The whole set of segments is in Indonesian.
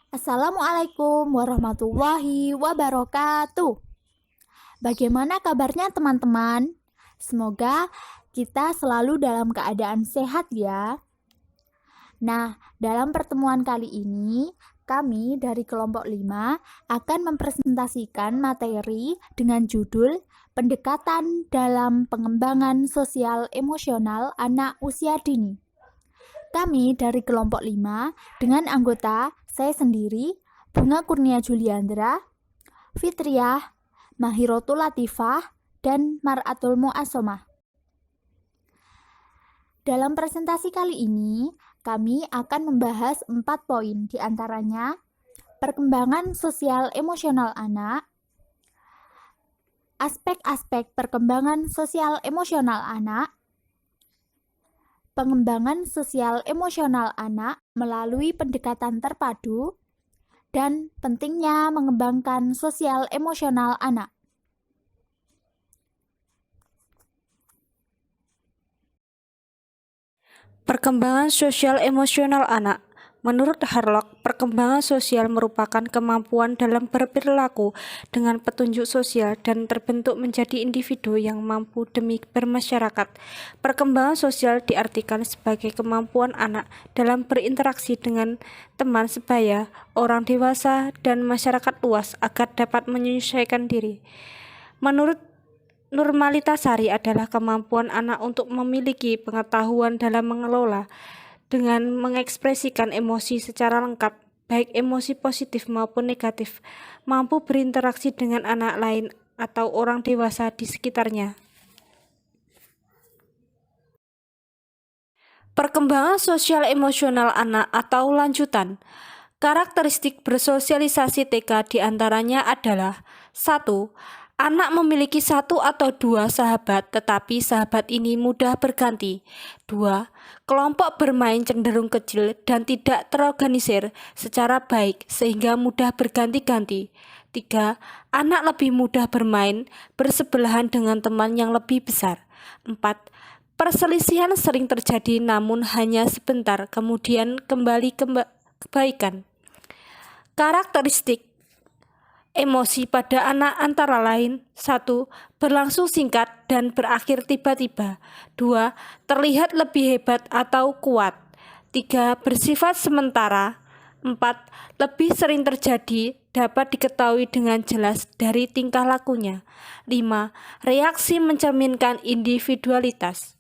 Assalamualaikum warahmatullahi wabarakatuh. Bagaimana kabarnya teman-teman? Semoga kita selalu dalam keadaan sehat ya. Nah, dalam pertemuan kali ini, kami dari kelompok 5 akan mempresentasikan materi dengan judul Pendekatan dalam Pengembangan Sosial Emosional Anak Usia Dini. Kami dari kelompok 5 dengan anggota saya sendiri, Bunga Kurnia Juliandra, Fitriah, Mahirotul Latifah, dan Maratul Mu'asomah. Dalam presentasi kali ini, kami akan membahas 4 poin, diantaranya perkembangan sosial emosional anak, aspek-aspek perkembangan sosial emosional anak, pengembangan sosial emosional anak melalui pendekatan terpadu, dan pentingnya mengembangkan sosial emosional anak. Perkembangan sosial emosional anak. Menurut Harlock, perkembangan sosial merupakan kemampuan dalam berperilaku dengan petunjuk sosial dan terbentuk menjadi individu yang mampu demi bermasyarakat. Perkembangan sosial diartikan sebagai kemampuan anak dalam berinteraksi dengan teman sebaya, orang dewasa, dan masyarakat luas agar dapat menyesuaikan diri. Menurut Normalitasari adalah kemampuan anak untuk memiliki pengetahuan dalam mengelola dengan mengekspresikan emosi secara lengkap, baik emosi positif maupun negatif, mampu berinteraksi dengan anak lain atau orang dewasa di sekitarnya. Perkembangan sosial emosional anak atau lanjutan. Karakteristik bersosialisasi TK diantaranya adalah 1. Anak memiliki 1 atau 2 sahabat, tetapi sahabat ini mudah berganti. 2. Kelompok bermain cenderung kecil dan tidak terorganisir secara baik sehingga mudah berganti-ganti. 3. Anak lebih mudah bermain bersebelahan dengan teman yang lebih besar. 4. Perselisihan sering terjadi namun hanya sebentar, kemudian kembali kebaikan. Karakteristik emosi pada anak antara lain 1. Berlangsung singkat dan berakhir tiba-tiba. 2. Terlihat lebih hebat atau kuat. 3. Bersifat sementara. 4. Lebih sering terjadi, dapat diketahui dengan jelas dari tingkah lakunya. 5. Reaksi mencerminkan individualitas.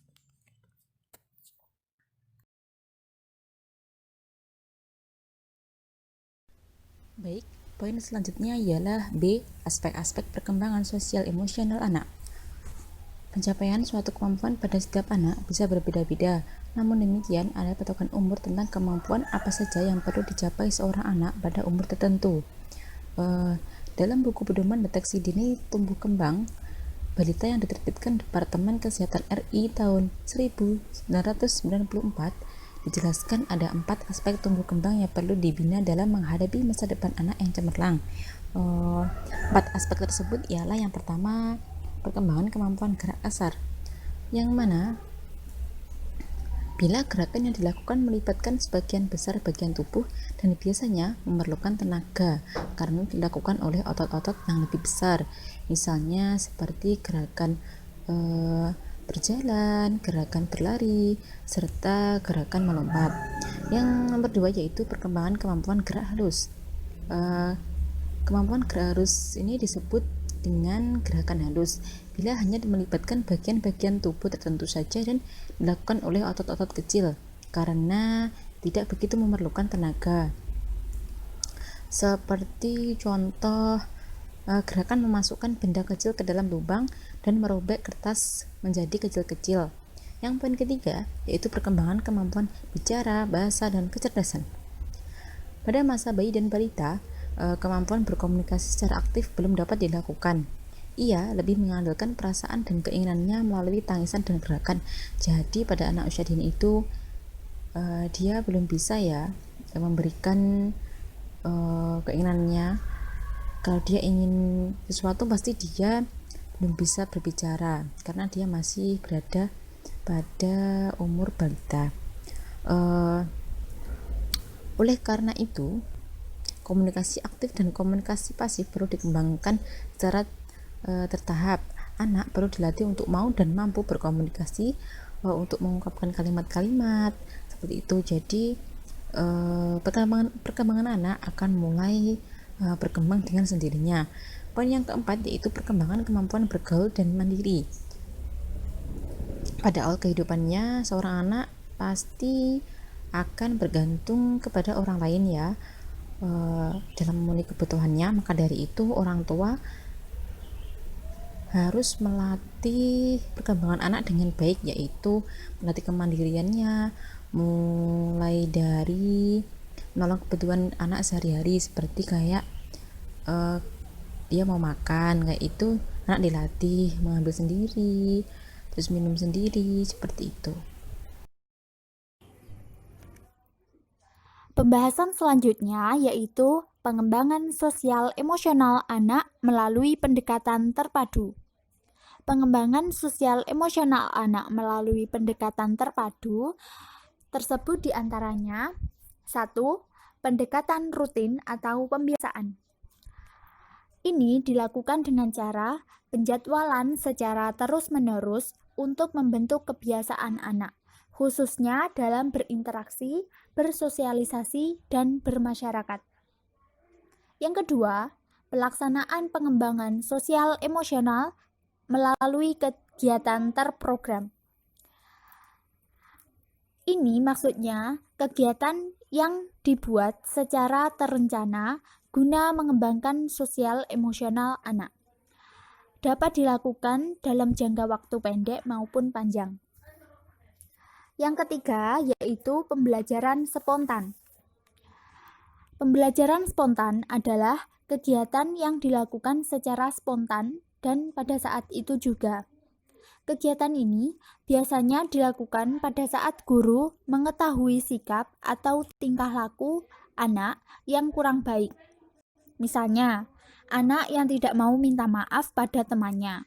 Baik, poin selanjutnya ialah B. Aspek-aspek perkembangan sosial emosional anak. Pencapaian suatu kemampuan pada setiap anak bisa berbeda-beda, namun demikian ada patokan umur tentang kemampuan apa saja yang perlu dicapai seorang anak pada umur tertentu. Dalam buku pedoman deteksi dini tumbuh kembang balita yang diterbitkan Departemen Kesehatan RI tahun 1994, dijelaskan ada 4 aspek tumbuh kembang yang perlu dibina dalam menghadapi masa depan anak yang cemerlang. 4 aspek tersebut ialah yang pertama, perkembangan kemampuan gerak kasar, yang mana bila gerakan yang dilakukan melibatkan sebagian besar bagian tubuh dan biasanya memerlukan tenaga karena dilakukan oleh otot-otot yang lebih besar, misalnya seperti gerakan berjalan, gerakan berlari, serta gerakan melompat. Yang nomor 2 yaitu perkembangan kemampuan gerak halus. Kemampuan gerak halus ini disebut dengan gerakan halus bila hanya melibatkan bagian-bagian tubuh tertentu saja dan dilakukan oleh otot-otot kecil karena tidak begitu memerlukan tenaga. Seperti contoh gerakan memasukkan benda kecil ke dalam lubang dan merobek kertas menjadi kecil-kecil. Yang poin ketiga yaitu perkembangan kemampuan bicara, bahasa, dan kecerdasan. Pada masa bayi dan balita, kemampuan berkomunikasi secara aktif belum dapat dilakukan. Ia lebih mengandalkan perasaan dan keinginannya melalui tangisan dan gerakan. Jadi pada anak usia dini itu dia belum bisa memberikan keinginannya. Kalau dia ingin sesuatu pasti dia belum bisa berbicara karena dia masih berada pada umur balita. Oleh karena itu, Komunikasi aktif dan komunikasi pasif perlu dikembangkan secara tertahap. Anak perlu dilatih untuk mau dan mampu berkomunikasi, untuk mengungkapkan kalimat-kalimat seperti itu. Jadi perkembangan anak akan mulai berkembang dengan sendirinya. Poin yang keempat yaitu perkembangan kemampuan bergaul dan mandiri. Pada awal kehidupannya, seorang anak pasti akan bergantung kepada orang lain ya, dalam memenuhi kebutuhannya. Maka dari itu orang tua harus melatih perkembangan anak dengan baik, yaitu melatih kemandiriannya, mulai dari menolong kebutuhan anak sehari-hari, seperti kayak dia mau makan, kayak itu anak dilatih mengambil sendiri, terus minum sendiri, seperti itu. Pembahasan selanjutnya yaitu pengembangan sosial emosional anak melalui pendekatan terpadu. Pengembangan sosial emosional anak melalui pendekatan terpadu tersebut diantaranya 1. Pendekatan rutin atau pembiasaan. Ini dilakukan dengan cara penjadwalan secara terus-menerus untuk membentuk kebiasaan anak, khususnya dalam berinteraksi, bersosialisasi, dan bermasyarakat. Yang kedua, pelaksanaan pengembangan sosial emosional melalui kegiatan terprogram. Ini maksudnya kegiatan yang dibuat secara terencana guna mengembangkan sosial emosional anak. Dapat dilakukan dalam jangka waktu pendek maupun panjang. Yang ketiga yaitu pembelajaran spontan. Pembelajaran spontan adalah kegiatan yang dilakukan secara spontan dan pada saat itu juga. Kegiatan ini biasanya dilakukan pada saat guru mengetahui sikap atau tingkah laku anak yang kurang baik. Misalnya, anak yang tidak mau minta maaf pada temannya.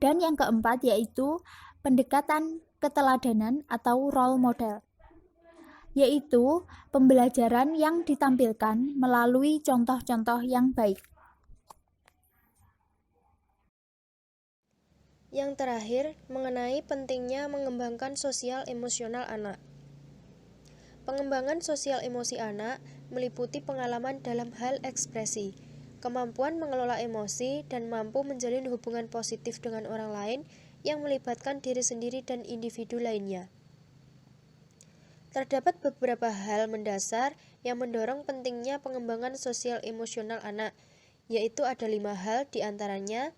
Dan yang keempat yaitu pendekatan keteladanan atau role model, yaitu pembelajaran yang ditampilkan melalui contoh-contoh yang baik. Yang terakhir, mengenai pentingnya mengembangkan sosial emosional anak. Pengembangan sosial emosi anak meliputi pengalaman dalam hal ekspresi, kemampuan mengelola emosi, dan mampu menjalin hubungan positif dengan orang lain yang melibatkan diri sendiri dan individu lainnya. Terdapat beberapa hal mendasar yang mendorong pentingnya pengembangan sosial emosional anak, yaitu ada 5 hal diantaranya.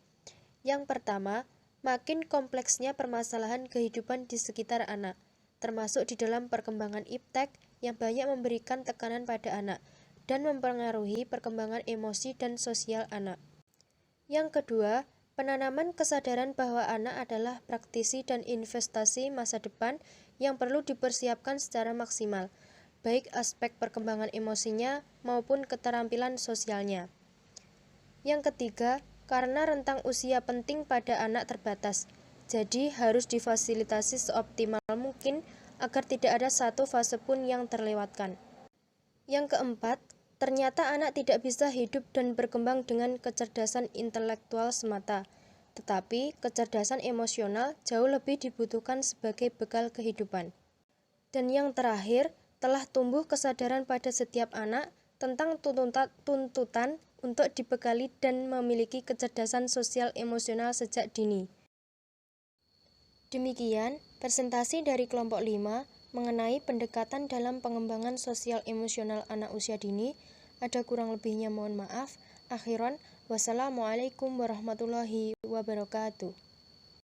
Yang pertama, makin kompleksnya permasalahan kehidupan di sekitar anak, termasuk di dalam perkembangan iptek yang banyak memberikan tekanan pada anak dan mempengaruhi perkembangan emosi dan sosial anak. Yang kedua, penanaman kesadaran bahwa anak adalah praktisi dan investasi masa depan yang perlu dipersiapkan secara maksimal, baik aspek perkembangan emosinya maupun keterampilan sosialnya. Yang ketiga, karena rentang usia penting pada anak terbatas, jadi harus difasilitasi seoptimal mungkin agar tidak ada satu fase pun yang terlewatkan. Yang keempat, ternyata anak tidak bisa hidup dan berkembang dengan kecerdasan intelektual semata, tetapi kecerdasan emosional jauh lebih dibutuhkan sebagai bekal kehidupan. Dan yang terakhir, telah tumbuh kesadaran pada setiap anak tentang tuntutan untuk dibekali dan memiliki kecerdasan sosial emosional sejak dini. Demikian presentasi dari kelompok 5 mengenai pendekatan dalam pengembangan sosial emosional anak usia dini. Ada kurang lebihnya mohon maaf. Akhiran, wassalamualaikum warahmatullahi wabarakatuh.